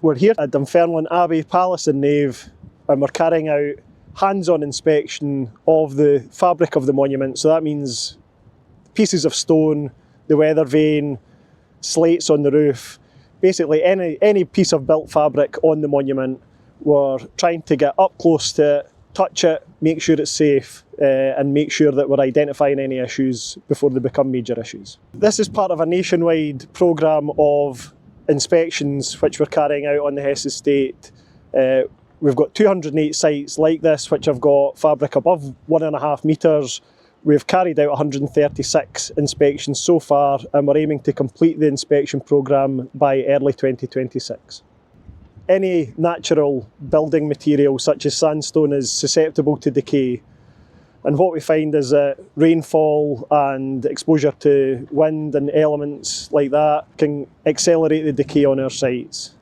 We're here at Dunfermline Abbey, Palace and Nave, and we're carrying out hands-on inspection of the fabric of the monument. So that means pieces of stone, the weather vane, slates on the roof, basically any piece of built fabric on the monument. We're trying to get up close to it, touch it, make sure it's safe, and make sure that we're identifying any issues before they become major issues. This is part of a nationwide programme of inspections which we're carrying out on the Hess estate. We've got 208 sites like this which have got fabric above 1.5 metres. We've carried out 136 inspections so far, and we're aiming to complete the inspection programme by early 2026. Any natural building material such as sandstone is susceptible to decay, and what we find is that rainfall and exposure to wind and elements like that can accelerate the decay on our sites.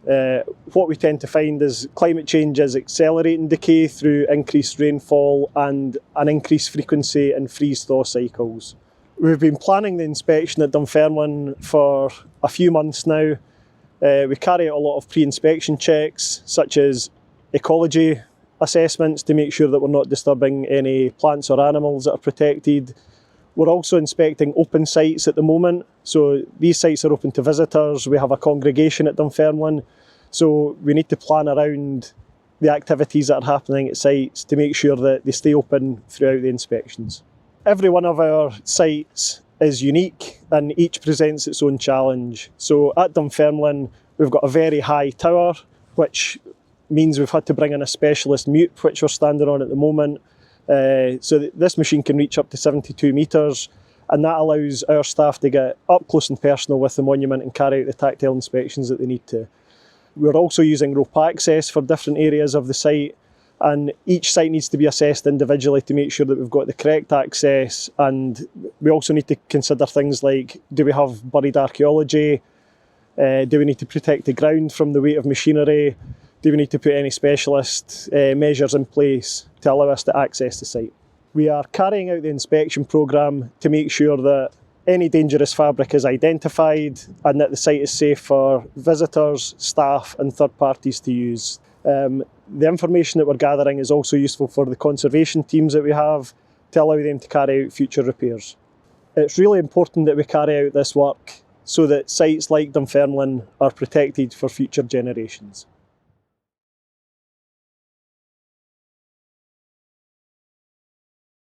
What we tend to find is climate change is accelerating decay through increased rainfall and an increased frequency in freeze-thaw cycles. We've been planning the inspection at Dunfermline for a few months now. We carry out a lot of pre-inspection checks, such as ecology assessments to make sure that we're not disturbing any plants or animals that are protected. We're also inspecting open sites at the moment. So these sites are open to visitors. We have a congregation at Dunfermline. So we need to plan around the activities that are happening at sites to make sure that they stay open throughout the inspections. Every one of our sites is unique and each presents its own challenge. So at Dunfermline, we've got a very high tower, which means we've had to bring in a specialist MEWP, which we're standing on at the moment. So this machine can reach up to 72 metres, and that allows our staff to get up close and personal with the monument and carry out the tactile inspections that they need to. We're also using rope access for different areas of the site, and each site needs to be assessed individually to make sure that we've got the correct access. And we also need to consider things like, do we have buried archaeology? Do we need to protect the ground from the weight of machinery? Do we need to put any specialist measures in place to allow us to access the site? We are carrying out the inspection programme to make sure that any dangerous fabric is identified and that the site is safe for visitors, staff and third parties to use. The information that we're gathering is also useful for the conservation teams that we have to allow them to carry out future repairs. It's really important that we carry out this work so that sites like Dunfermline are protected for future generations.